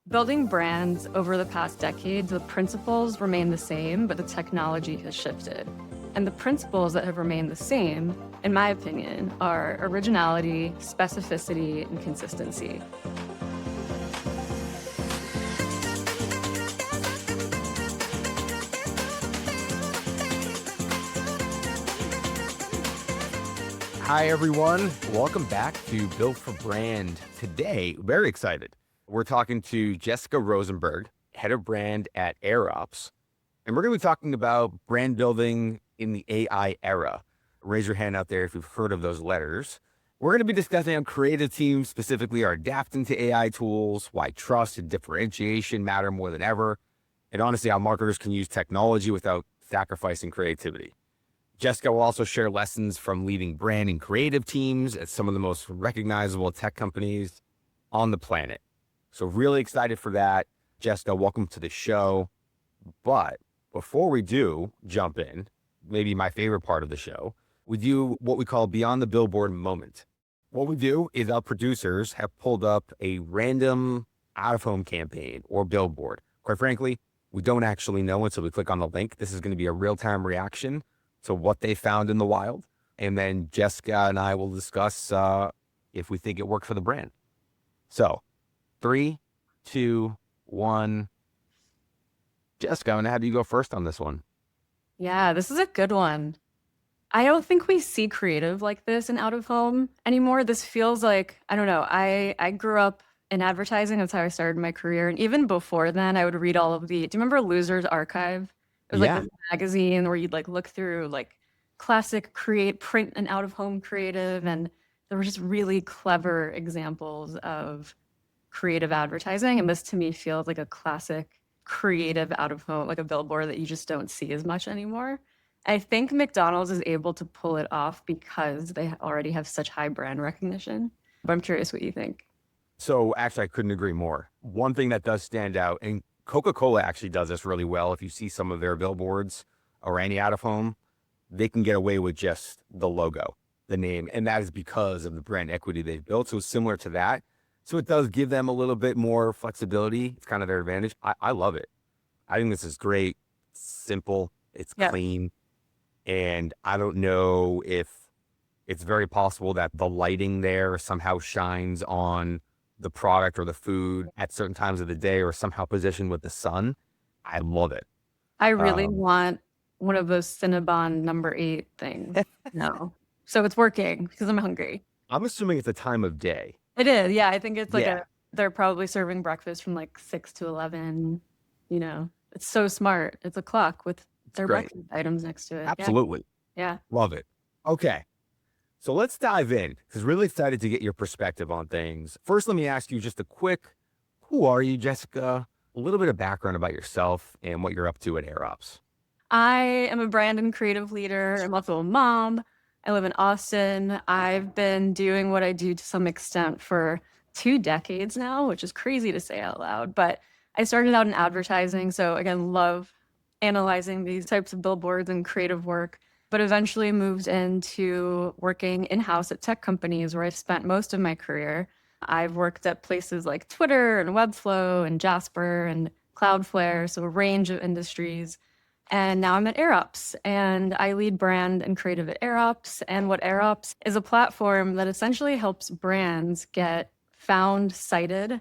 Building brands over the past decades, the principles remain the same, but the technology has shifted. And the principles that have remained the same, in my opinion, are originality, specificity, and consistency. Hi, everyone. Welcome back to Built for Brand. Today, very excited. We're talking to Jessica Rosenberg, head of brand at AirOps. And we're going to be talking about brand building in the AI era. Raise your hand out there if you've heard of those letters. We're going to be discussing how creative teams specifically are adapting to AI tools, why trust and differentiation matter more than ever, and honestly, how marketers can use technology without sacrificing creativity. Jessica will also share lessons from leading brand and creative teams at some of the most recognizable tech companies on the planet. So really excited for that. Jessica, welcome to the show. But before we do jump in, maybe my favorite part of the show, we do what we call Beyond the Billboard moment. What we do is our producers have pulled up a random out-of-home campaign or billboard. Quite frankly, we don't actually know until we click on the link. This is going to be a real-time reaction to what they found in the wild. And then Jessica and I will discuss if we think it worked for the brand. So 3, 2, 1. Jessica, I'm going to have you go first on this one. Yeah, this is a good one. I don't think we see creative like this in out of home anymore. This feels like, I don't know, I grew up in advertising. That's how I started my career. And even before then, I would read all of do you remember Loser's Archive? It was like Yeah. this magazine where you'd like look through like classic print and out of home creative. And there were just really clever examples of creative advertising. And this to me feels like a classic creative out of home, like a billboard that you just don't see as much anymore. I think McDonald's is able to pull it off because they already have such high brand recognition. But I'm curious what you think. So actually, I couldn't agree more. One thing that does stand out, and Coca-Cola actually does this really well. If you see some of their billboards or any out of home, they can get away with just the logo, the name. And that is because of the brand equity they've built. So it's similar to that. So it does give them a little bit more flexibility. It's kind of their advantage. I love it. I think this is great. It's simple. It's clean. And I don't know if it's very possible that the lighting there somehow shines on the product or the food at certain times of the day or somehow positioned with the sun. I love it. I really want one of those Cinnabon number 8 things. No. So it's working because I'm hungry. I'm assuming it's a time of day. It is. Yeah. I think it's like they're probably serving breakfast from like 6 to 11. You know, it's so smart. It's a clock with their breakfast items next to it. Absolutely. Yeah. Love it. Okay. So let's dive in because really excited to get your perspective on things. First, let me ask you just a quick, who are you, Jessica? A little bit of background about yourself and what you're up to at AirOps. I am a brand and creative leader. I'm also a mom. I live in Austin. I've been doing what I do to some extent for 2 decades now, which is crazy to say out loud. But I started out in advertising. So again, love analyzing these types of billboards and creative work, but eventually moved into working in-house at tech companies where I've spent most of my career. I've worked at places like Twitter and Webflow and Jasper and Cloudflare, so a range of industries. And now I'm at AirOps, and I lead brand and creative at AirOps. And what AirOps is a platform that essentially helps brands get found, cited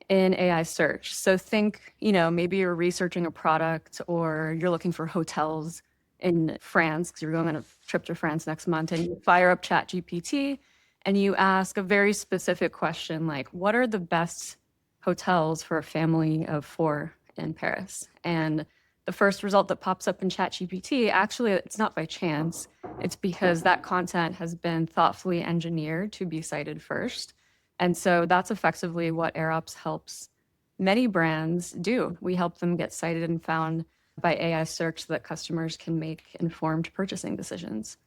in AI search. So think, maybe you're researching a product or you're looking for hotels in France because you're going on a trip to France next month, and you fire up ChatGPT and you ask a very specific question like, what are the best hotels for a family of 4 in Paris? And the first result that pops up in ChatGPT, actually, it's not by chance. It's because that content has been thoughtfully engineered to be cited first. And so that's effectively what AirOps helps many brands do. We help them get cited and found by AI search so that customers can make informed purchasing decisions.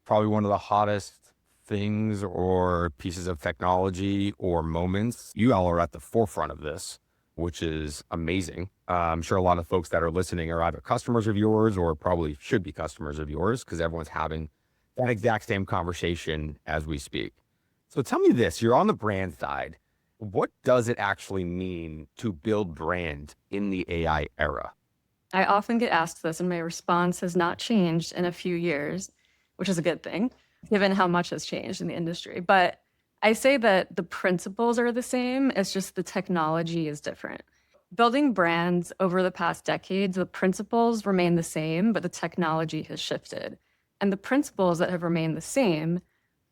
Probably one of the hottest things or pieces of technology or moments. You all are at the forefront of this, which is amazing. I'm sure a lot of folks that are listening are either customers of yours or probably should be customers of yours because everyone's having that exact same conversation as we speak. So tell me this, you're on the brand side. What does it actually mean to build brand in the AI era? I often get asked this, and my response has not changed in a few years, which is a good thing, given how much has changed in the industry. But I say that the principles are the same, it's just the technology is different. Building brands over the past decades, the principles remain the same, but the technology has shifted. And the principles that have remained the same,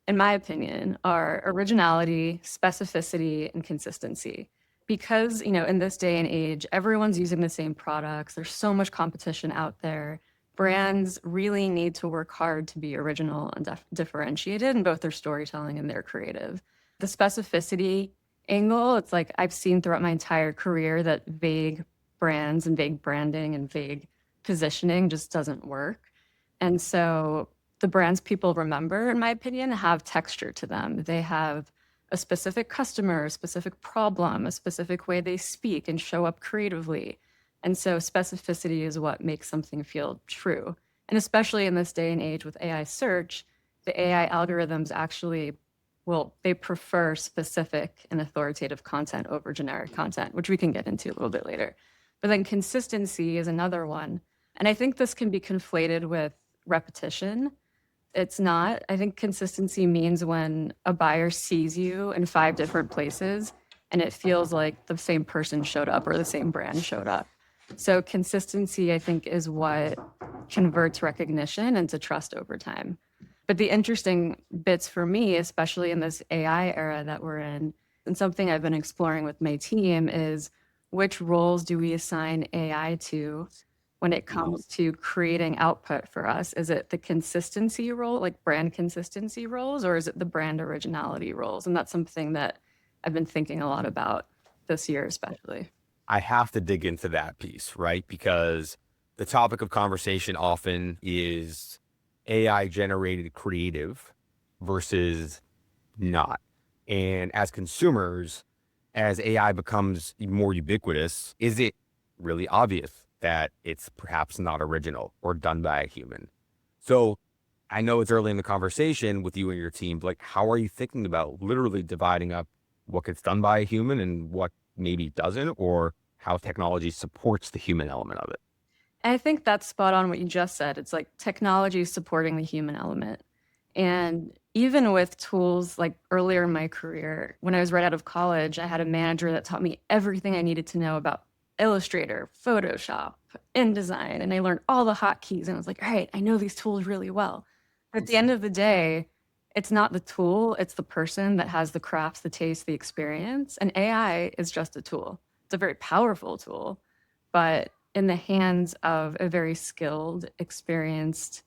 in my opinion, are originality, specificity, and consistency. Because, in this day and age, everyone's using the same products. There's so much competition out there. Brands really need to work hard to be original and differentiated in both their storytelling and their creative. The specificity angle, it's like I've seen throughout my entire career that vague brands and vague branding and vague positioning just doesn't work. And so the brands people remember, in my opinion, have texture to them. They have a specific customer, a specific problem, a specific way they speak and show up creatively. And so specificity is what makes something feel true. And especially in this day and age with AI search, the AI algorithms actually, well, they prefer specific and authoritative content over generic content, which we can get into a little bit later. But then consistency is another one. And I think this can be conflated with repetition. It's not. I think consistency means when a buyer sees you in 5 different places and it feels like the same person showed up or the same brand showed up. So consistency, I think, is what converts recognition into trust over time. But the interesting bits for me, especially in this AI era that we're in, and something I've been exploring with my team is which roles do we assign AI to when it comes to creating output for us? Is it the consistency role, like brand consistency roles, or is it the brand originality roles? And that's something that I've been thinking a lot about this year, especially. I have to dig into that piece, right? Because the topic of conversation often is AI generated creative versus not. And as consumers, as AI becomes more ubiquitous, is it really obvious that it's perhaps not original or done by a human? So I know it's early in the conversation with you and your team, but like, how are you thinking about literally dividing up what gets done by a human and what maybe doesn't, or how technology supports the human element of it? And I think that's spot on what you just said. It's like technology is supporting the human element. And even with tools like earlier in my career, when I was right out of college, I had a manager that taught me everything I needed to know about Illustrator, Photoshop, InDesign, and I learned all the hotkeys. And I was like, all right, I know these tools really well. But at the end of the day, it's not the tool, it's the person that has the crafts, the taste, the experience. And AI is just a tool. It's a very powerful tool, but in the hands of a very skilled, experienced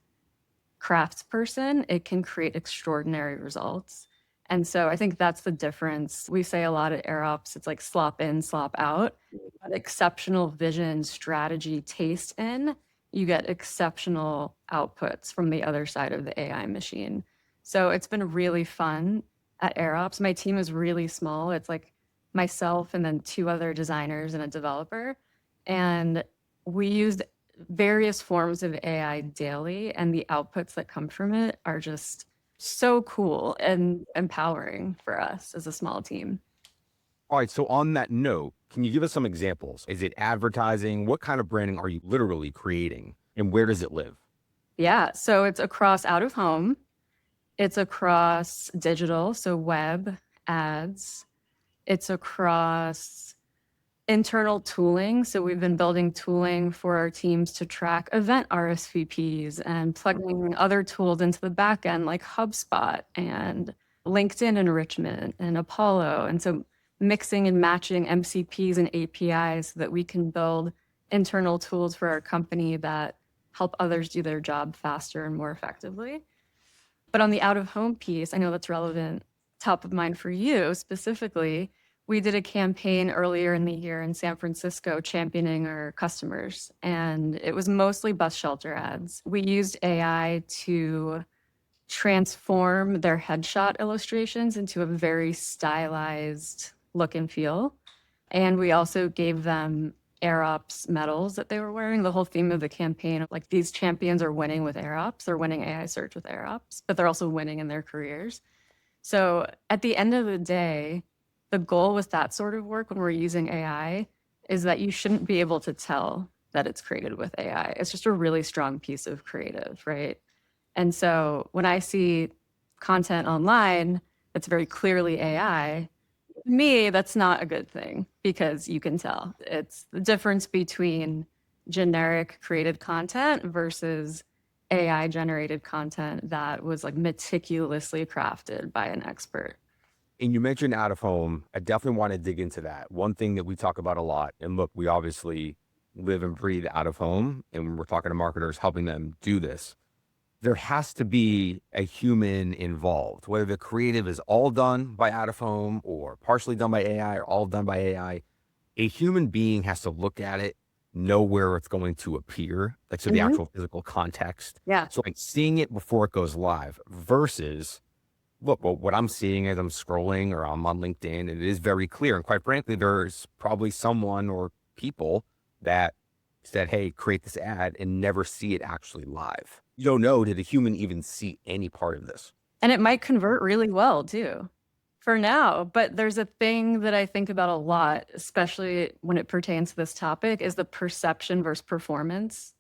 craftsperson, it can create extraordinary results. And so I think that's the difference. We say a lot at AirOps, it's like slop in, slop out. But exceptional vision, strategy, taste in, you get exceptional outputs from the other side of the AI machine. So it's been really fun at AirOps. My team is really small. It's like myself and then 2 other designers and a developer. And we used various forms of AI daily, and the outputs that come from it are just so cool and empowering for us as a small team. All right. So on that note, can you give us some examples? Is it advertising? What kind of branding are you literally creating and where does it live? Yeah, so it's across out of home, it's across digital, so web, ads, it's across internal tooling. So we've been building tooling for our teams to track event RSVPs and plugging other tools into the back end like HubSpot and LinkedIn enrichment and Apollo. And so mixing and matching MCPs and APIs so that we can build internal tools for our company that help others do their job faster and more effectively. But on the out of home piece, I know that's relevant, top of mind for you specifically. We did a campaign earlier in the year in San Francisco championing our customers, and it was mostly bus shelter ads. We used AI to transform their headshot illustrations into a very stylized look and feel. And we also gave them AirOps medals that they were wearing. The whole theme of the campaign, like these champions are winning with AirOps, they're winning AI search with AirOps, but they're also winning in their careers. So at the end of the day, the goal with that sort of work when we're using AI is that you shouldn't be able to tell that it's created with AI. It's just a really strong piece of creative, right? And so when I see content online that's very clearly AI, to me, that's not a good thing because you can tell. It's the difference between generic created content versus AI generated content that was like meticulously crafted by an expert. And you mentioned out of home. I definitely want to dig into that. One thing that we talk about a lot, and look, we obviously live and breathe out of home, and we're talking to marketers, helping them do this. There has to be a human involved, whether the creative is all done by out of home or partially done by AI or all done by AI. A human being has to look at it, know where it's going to appear, like so the Mhm. actual physical context. Yeah. So like seeing it before it goes live versus look, well, what I'm seeing as I'm scrolling or I'm on LinkedIn, it is very clear. And quite frankly, there's probably someone or people that said, hey, create this ad and never see it actually live. You don't know, did a human even see any part of this? And it might convert really well too for now. But there's a thing that I think about a lot, especially when it pertains to this topic, is the perception versus performance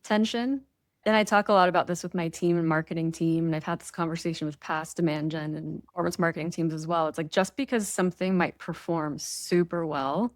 tension. And I talk a lot about this with my team and marketing team. And I've had this conversation with past demand gen and performance marketing teams as well. It's like just because something might perform super well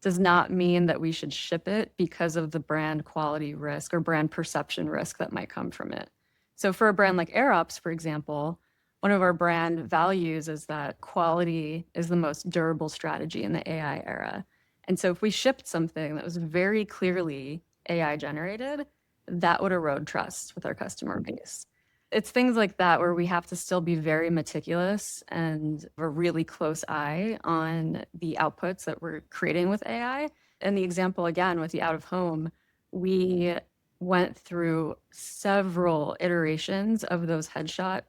does not mean that we should ship it because of the brand quality risk or brand perception risk that might come from it. So for a brand like AirOps, for example, one of our brand values is that quality is the most durable strategy in the AI era. And so if we shipped something that was very clearly AI generated, that would erode trust with our customer base. It's things like that where we have to still be very meticulous and a really close eye on the outputs that we're creating with AI. And the example again with the out of home, we went through several iterations of those headshot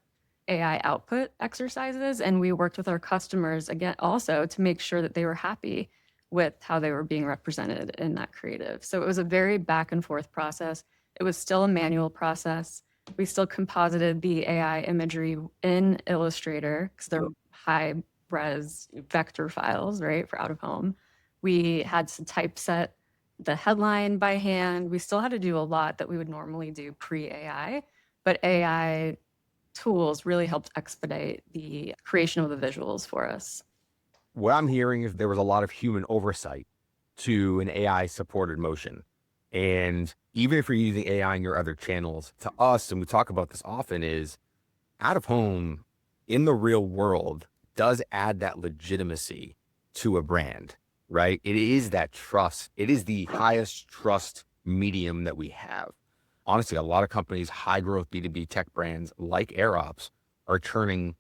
AI output exercises. And we worked with our customers again also to make sure that they were happy with how they were being represented in that creative. So it was a very back and forth process. It was still a manual process. We still composited the AI imagery in Illustrator because they're high res vector files, right, for out of home. We had to typeset the headline by hand. We still had to do a lot that we would normally do pre AI, but AI tools really helped expedite the creation of the visuals for us. What I'm hearing is there was a lot of human oversight to an AI supported motion. And even if you're using AI in your other channels, to us, and we talk about this often, is out of home in the real world does add that legitimacy to a brand, right? It is that trust. It is the highest trust medium that we have. Honestly, a lot of companies, high growth B2B tech brands like AirOps are turning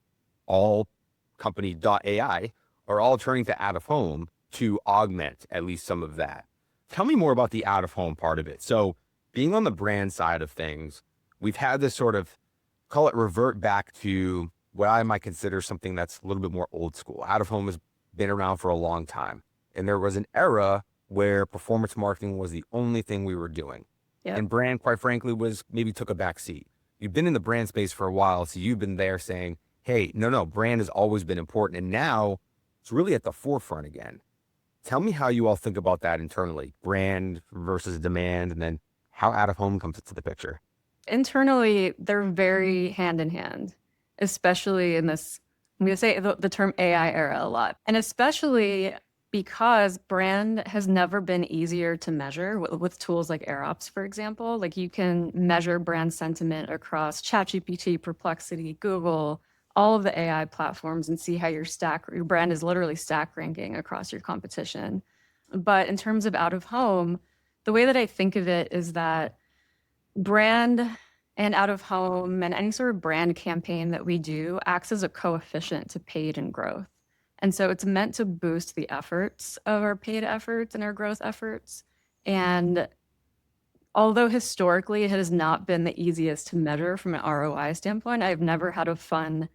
all company.ai are all turning to out of home to augment at least some of that. Tell me more about the out of home part of it. So being on the brand side of things, we've had this sort of call it revert back to what I might consider something that's a little bit more old school. Out of home has been around for a long time. And there was an era where performance marketing was the only thing we were doing. Yep. And brand, quite frankly, was maybe took a back seat. You've been in the brand space for a while. So you've been there saying, hey, no, brand has always been important. And now it's really at the forefront again. Tell me how you all think about that internally, brand versus demand, and then how out of home comes into the picture. Internally, they're very hand in hand, especially in this, I'm going to say the term AI era a lot. And especially because brand has never been easier to measure with tools like AirOps, for example. Like you can measure brand sentiment across ChatGPT, Perplexity, Google, all of the AI platforms and see how your brand is literally stack ranking across your competition. But in terms of out of home, the way that I think of it is that brand and out of home and any sort of brand campaign that we do acts as a coefficient to paid and growth. And so it's meant to boost the efforts of our paid efforts and our growth efforts. And although historically it has not been the easiest to measure from an ROI standpoint, I've never had a fun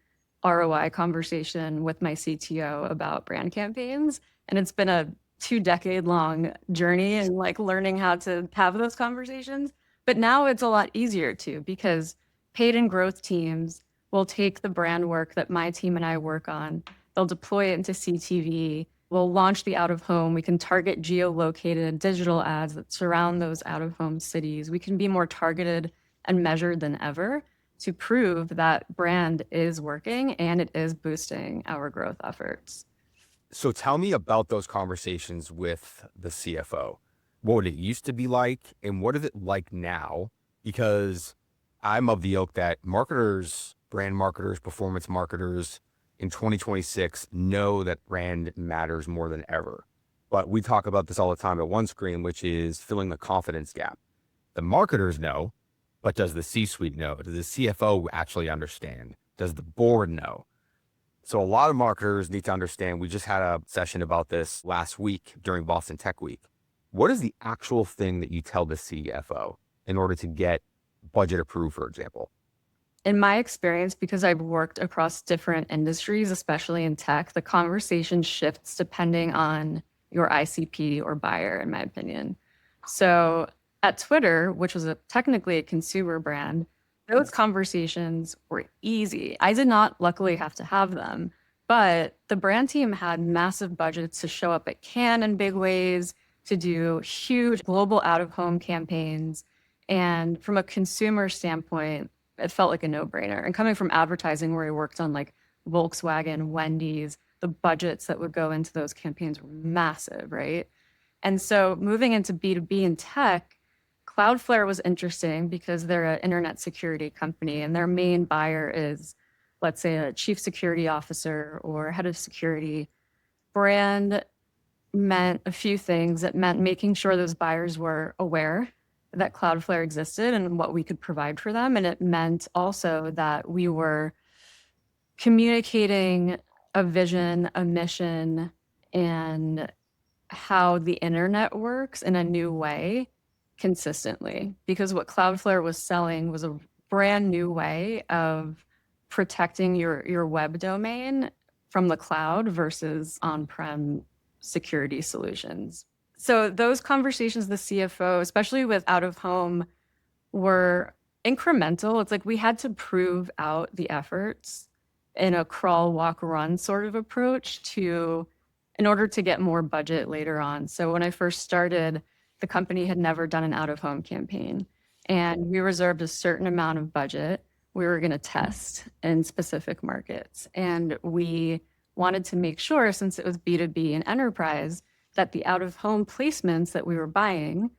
ROI conversation with my CTO about brand campaigns. And it's been a 2-decade long journey and like learning how to have those conversations. But now it's a lot easier to because paid and growth teams will take the brand work that my team and I work on They'll deploy it into CTV. We'll launch the out of home. We can target geolocated digital ads that surround those out of home cities. We can be more targeted and measured than ever to prove that brand is working and it is boosting our growth efforts. So tell me about those conversations with the CFO. What would it used to be like and what is it like now? Because I'm of the ilk that marketers, brand marketers, performance marketers in 2026 know that brand matters more than ever. But we talk about this all the time at One Screen, which is filling the confidence gap. The marketers know, but does the C-suite know? Does the CFO actually understand? Does the board know? So a lot of marketers need to understand. We just had a session about this last week during Boston Tech Week. What is the actual thing that you tell the CFO in order to get budget approved, for example? In my experience, because I've worked across different industries, especially in tech, the conversation shifts depending on your ICP or buyer, in my opinion. So at Twitter, which was technically a consumer brand, those conversations were easy. I did not luckily have to have them, but the brand team had massive budgets to show up at Cannes in big ways, to do huge global out of home campaigns. And from a consumer standpoint, it felt like a no-brainer. And coming from advertising where I worked on like Volkswagen, Wendy's, the budgets that would go into those campaigns were massive, right? And so moving into B2B and tech, Cloudflare was interesting because they're an internet security company and their main buyer is, let's say, a chief security officer or head of security. Brand meant a few things. It meant making sure those buyers were aware that Cloudflare existed and what we could provide for them. And it meant also that we were communicating a vision, a mission, and how the internet works in a new way consistently. Because what Cloudflare was selling was a brand new way of protecting your web domain from the cloud versus on-prem security solutions. So those conversations, the CFO, especially with out of home, were incremental. It's like we had to prove out the efforts in a crawl, walk, run sort of approach in order to get more budget later on. So when I first started, the company had never done an out of home campaign and we reserved a certain amount of budget we were going to test in specific markets. And we wanted to make sure, since it was B2B and enterprise, that the out of home placements that we were buying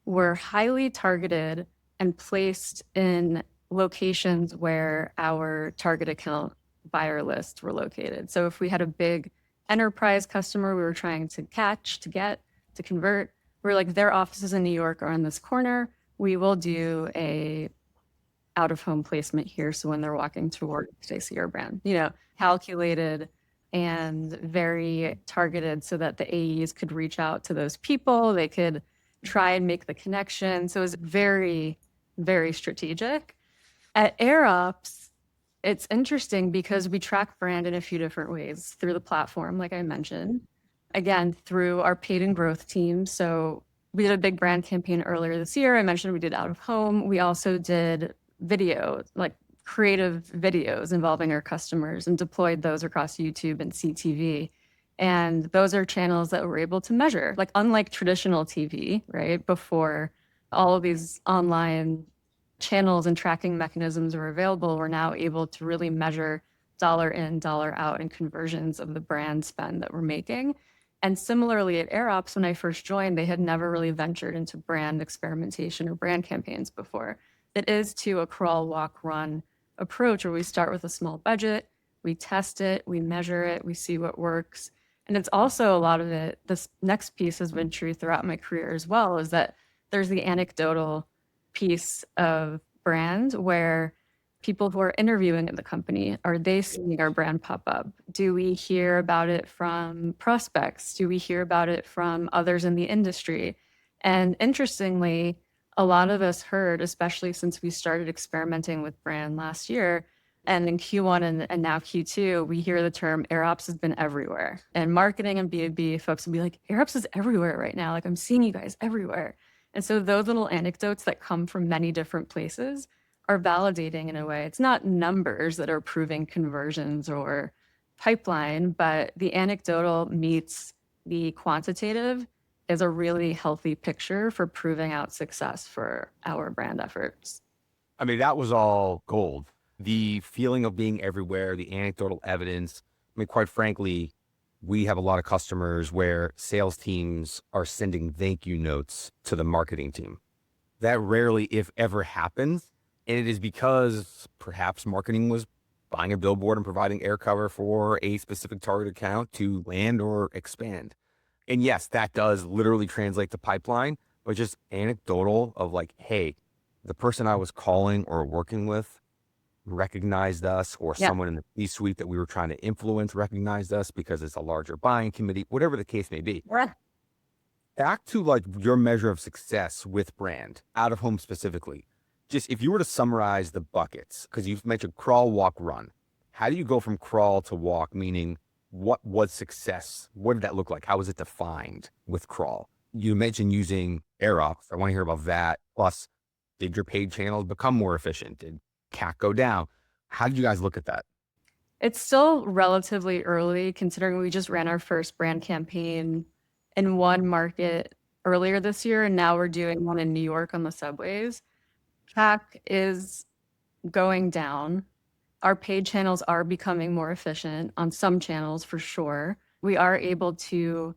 were highly targeted and placed in locations where our target account buyer lists were located. So if we had a big enterprise customer we were trying to catch, to get, to convert, we're like, their offices in New York are in this corner. We will do a out of home placement here. So when they're walking toward, they see our brand, calculated and very targeted so that the AEs could reach out to those people. They could try and make the connection. So it was very, very strategic. At AirOps, it's interesting because we track brand in a few different ways through the platform, like I mentioned. Again, through our paid and growth team. So we did a big brand campaign earlier this year. I mentioned we did out of home. We also did video, like creative videos involving our customers and deployed those across YouTube and CTV. And those are channels that we're able to measure, like unlike traditional TV, right? Before all of these online channels and tracking mechanisms were available, we're now able to really measure dollar in, dollar out and conversions of the brand spend that we're making. And similarly at AirOps, when I first joined, they had never really ventured into brand experimentation or brand campaigns before. It is to a crawl, walk, run approach where we start with a small budget, we test it, we measure it, we see what works. And it's also a lot of it, this next piece has been true throughout my career as well, is that there's the anecdotal piece of brand where people who are interviewing at the company, are they seeing our brand pop up? Do we hear about it from prospects? Do we hear about it from others in the industry? And interestingly, a lot of us heard, especially since we started experimenting with brand last year, and in Q1 and now Q2, we hear the term AirOps has been everywhere. And marketing and B2B folks will be like, AirOps is everywhere right now. Like I'm seeing you guys everywhere. And so those little anecdotes that come from many different places are validating in a way. It's not numbers that are proving conversions or pipeline, but the anecdotal meets the quantitative is a really healthy picture for proving out success for our brand efforts. I mean, that was all gold. The feeling of being everywhere, the anecdotal evidence. I mean, quite frankly, we have a lot of customers where sales teams are sending thank you notes to the marketing team. That rarely, if ever, happens. And it is because perhaps marketing was buying a billboard and providing air cover for a specific target account to land or expand. And yes, that does literally translate to pipeline, but just anecdotal of like, hey, the person I was calling or working with recognized us, or Yeah. someone in the C-suite that we were trying to influence recognized us because it's a larger buying committee, whatever the case may be. Yeah. Back to like your measure of success with brand, out of home specifically. Just if you were to summarize the buckets, because you've mentioned crawl, walk, run. How do you go from crawl to walk? Meaning, what was success? What did that look like? How was it defined with crawl? You mentioned using AirOps. I want to hear about that. Plus, did your paid channels become more efficient? Did CAC go down? How did you guys look at that? It's still relatively early considering we just ran our first brand campaign in one market earlier this year, and now we're doing one in New York on the subways. CAC is going down. Our paid channels are becoming more efficient on some channels for sure. We are able to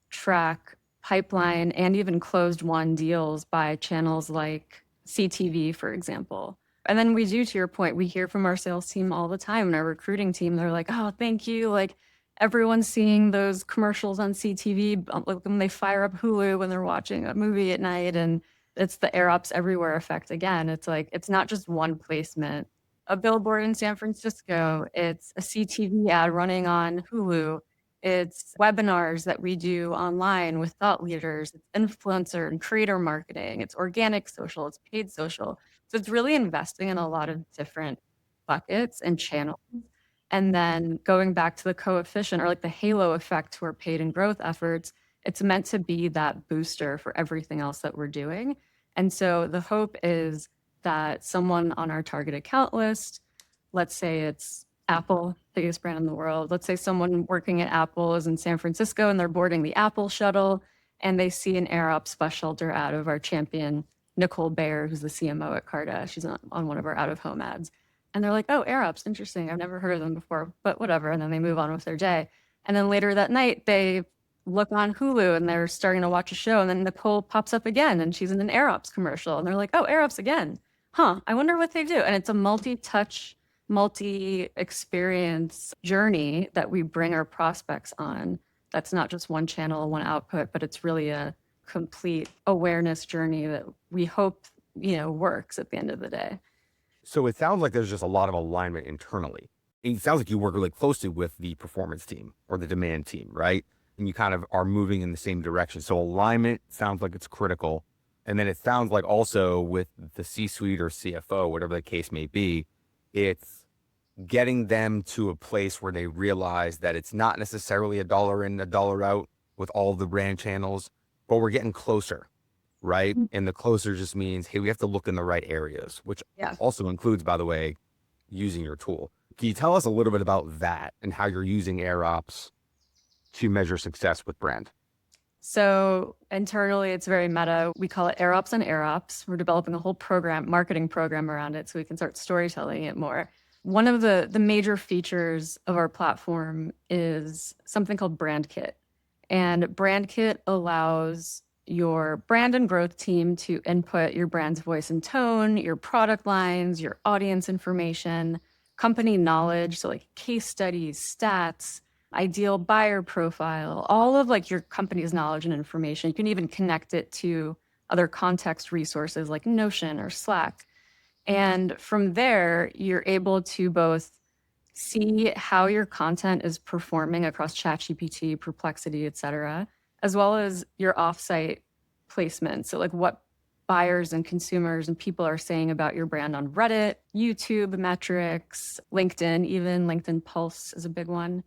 track pipeline and even closed won deals by channels like CTV, for example. And then we do, to your point, we hear from our sales team all the time and our recruiting team. They're like, oh, thank you. Like everyone's seeing those commercials on CTV, like when they fire up Hulu when they're watching a movie at night. And it's the AirOps everywhere effect again. It's like, it's not just one placement. A billboard in San Francisco, it's a CTV ad running on Hulu. It's webinars that we do online with thought leaders. It's influencer and creator marketing. It's organic social. It's paid social. So it's really investing in a lot of different buckets and channels. And then going back to the coefficient or like the halo effect to our paid and growth efforts, it's meant to be that booster for everything else that we're doing. And so the hope is that someone on our target account list, let's say it's Apple, biggest brand in the world. Let's say someone working at Apple is in San Francisco and they're boarding the Apple shuttle and they see an AirOps bus shelter ad of our champion, Nicole Bayer, who's the CMO at Carta. She's on one of our out-of-home ads. And they're like, oh, AirOps, interesting. I've never heard of them before, but whatever. And then they move on with their day. And then later that night, they look on Hulu and they're starting to watch a show. And then Nicole pops up again and she's in an AirOps commercial. And they're like, oh, AirOps again. Huh, I wonder what they do. And it's a multi-touch, multi-experience journey that we bring our prospects on. That's not just one channel, one output, but it's really a complete awareness journey that we hope, works at the end of the day. So it sounds like there's just a lot of alignment internally. It sounds like you work really closely with the performance team or the demand team, right? And you kind of are moving in the same direction. So alignment sounds like it's critical. And then it sounds like also with the C-suite or CFO, whatever the case may be, it's getting them to a place where they realize that it's not necessarily a dollar in, a dollar out with all the brand channels, but we're getting closer, right? And the closer just means, hey, we have to look in the right areas, which also includes, by the way, using your tool. Can you tell us a little bit about that and how you're using AirOps to measure success with brand? So internally, it's very meta. We call it AirOps on AirOps. We're developing a whole marketing program around it so we can start storytelling it more. One of the major features of our platform is something called Brand Kit. And Brand Kit allows your brand and growth team to input your brand's voice and tone, your product lines, your audience information, company knowledge, so like case studies, stats, ideal buyer profile, all of like your company's knowledge and information. You can even connect it to other context resources like Notion or Slack. And from there, you're able to both see how your content is performing across ChatGPT, Perplexity, et cetera, as well as your offsite placement. So like what buyers and consumers and people are saying about your brand on Reddit, YouTube metrics, LinkedIn, even LinkedIn Pulse is a big one.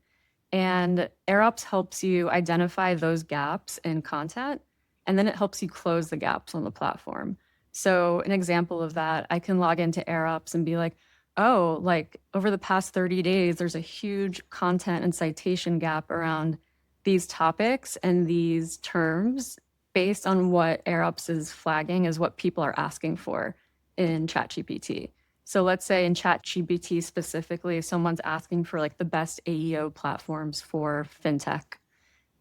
And AirOps helps you identify those gaps in content, and then it helps you close the gaps on the platform. So an example of that, I can log into AirOps and be like, oh, like over the past 30 days, there's a huge content and citation gap around these topics and these terms based on what AirOps is flagging as what people are asking for in ChatGPT. So let's say in ChatGPT specifically, someone's asking for like the best AEO platforms for fintech.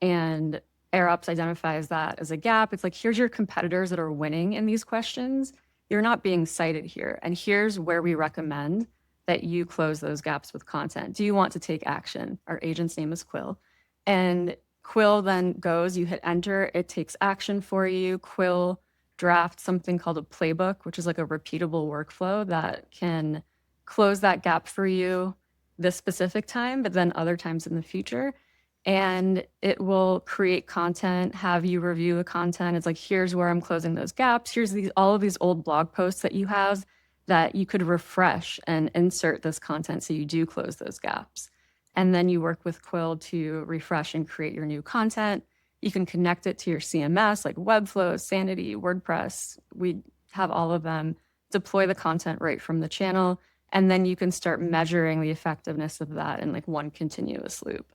And AirOps identifies that as a gap. It's like, here's your competitors that are winning in these questions. You're not being cited here. And here's where we recommend that you close those gaps with content. Do you want to take action? Our agent's name is Quill. And Quill then goes, you hit enter, it takes action for you. Quill drafts something called a playbook, which is like a repeatable workflow that can close that gap for you this specific time, but then other times in the future. And it will create content, have you review the content. It's like, here's where I'm closing those gaps. Here's all of these old blog posts that you have that you could refresh and insert this content so you do close those gaps. And then you work with Quill to refresh and create your new content. You can connect it to your CMS like Webflow, Sanity, WordPress. We have all of them. Deploy the content right from the channel. And then you can start measuring the effectiveness of that in like one continuous loop.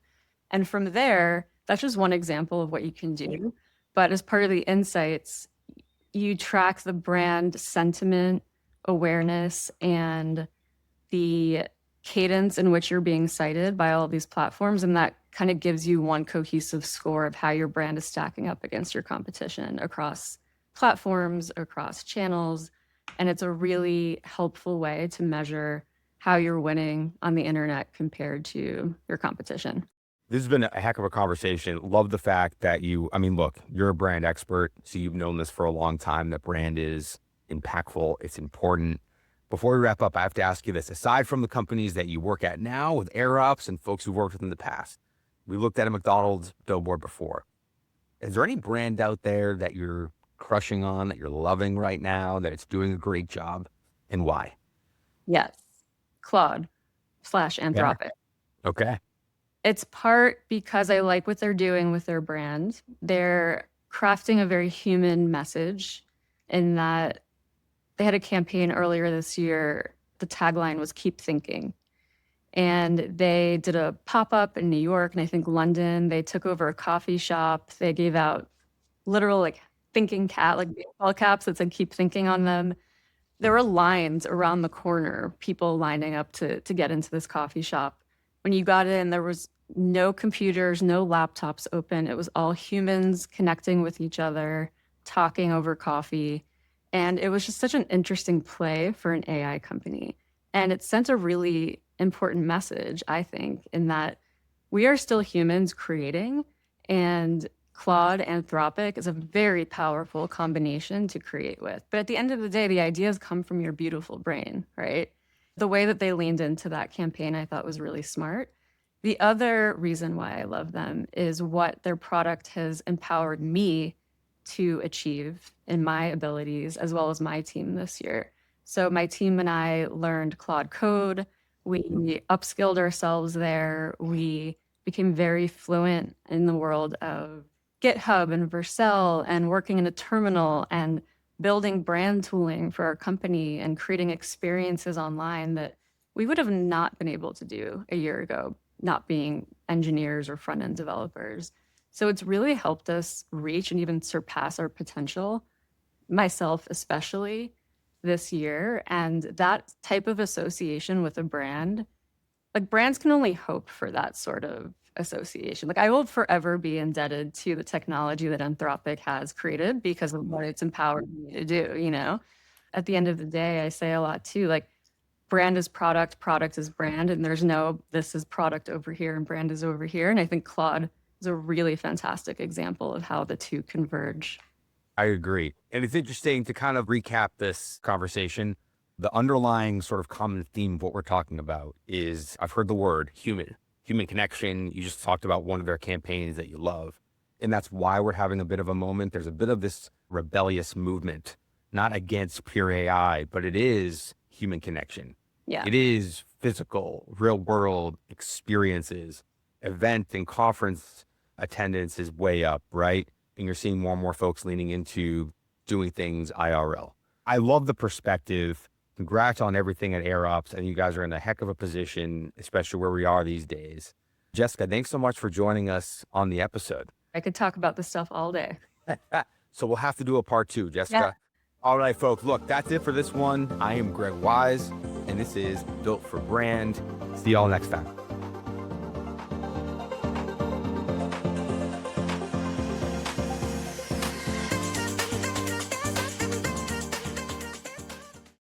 And from there, that's just one example of what you can do. But as part of the insights, you track the brand sentiment, awareness, and the cadence in which you're being cited by all of these platforms. And that kind of gives you one cohesive score of how your brand is stacking up against your competition across platforms, across channels. And it's a really helpful way to measure how you're winning on the internet compared to your competition. This has been a heck of a conversation. Love the fact that look, you're a brand expert, so you've known this for a long time, that brand is impactful. It's important. Before we wrap up, I have to ask you this. Aside from the companies that you work at now with AirOps and folks who've worked with in the past, we looked at a McDonald's billboard before. Is there any brand out there that you're crushing on, that you're loving right now, that it's doing a great job, and why? Yes. Claude / Anthropic. Yeah. Okay. It's part because I like what they're doing with their brand. They're crafting a very human message in that they had a campaign earlier this year. The tagline was "Keep Thinking." And they did a pop-up in New York and I think London. They took over a coffee shop. They gave out literal like thinking cat, like baseball caps that said "Keep Thinking" on them. There were lines around the corner, people lining up to get into this coffee shop. When you got in, there was no computers, no laptops open. It was all humans connecting with each other, talking over coffee. And it was just such an interesting play for an AI company. And it sent a really important message, I think, in that we are still humans creating, and Claude Anthropic is a very powerful combination to create with. But at the end of the day, the ideas come from your beautiful brain, right? The way that they leaned into that campaign, I thought was really smart. The other reason why I love them is what their product has empowered me to achieve in my abilities, as well as my team this year. So my team and I learned Claude Code. We upskilled ourselves there. We became very fluent in the world of GitHub and Vercel and working in a terminal and building brand tooling for our company and creating experiences online that we would have not been able to do a year ago, not being engineers or front-end developers. So it's really helped us reach and even surpass our potential, myself especially, this year. And that type of association with a brand, like brands can only hope for that sort of association. Like I will forever be indebted to the technology that Anthropic has created because of what it's empowered me to do, you know? At the end of the day, I say a lot too, like brand is product, product is brand, and there's no, this is product over here and brand is over here. And I think Claude is a really fantastic example of how the two converge. I agree. And it's interesting to kind of recap this conversation. The underlying sort of common theme of what we're talking about is, I've heard the word human connection. You just talked about one of their campaigns that you love. And that's why we're having a bit of a moment. There's a bit of this rebellious movement, not against pure AI, but it is human connection. Yeah. It is physical, real world experiences. Event and conference attendance is way up, right? And you're seeing more and more folks leaning into doing things IRL. I love the perspective Congrats on everything at AirOps, and you guys are in a heck of a position, especially where we are these days. Jessica, thanks so much for joining us on the episode. I could talk about this stuff all day. So we'll have to do a part 2, Jessica. Yeah. All right, folks, look, that's it for this one. I am Greg Wise, and this is Built for Brand. See y'all next time.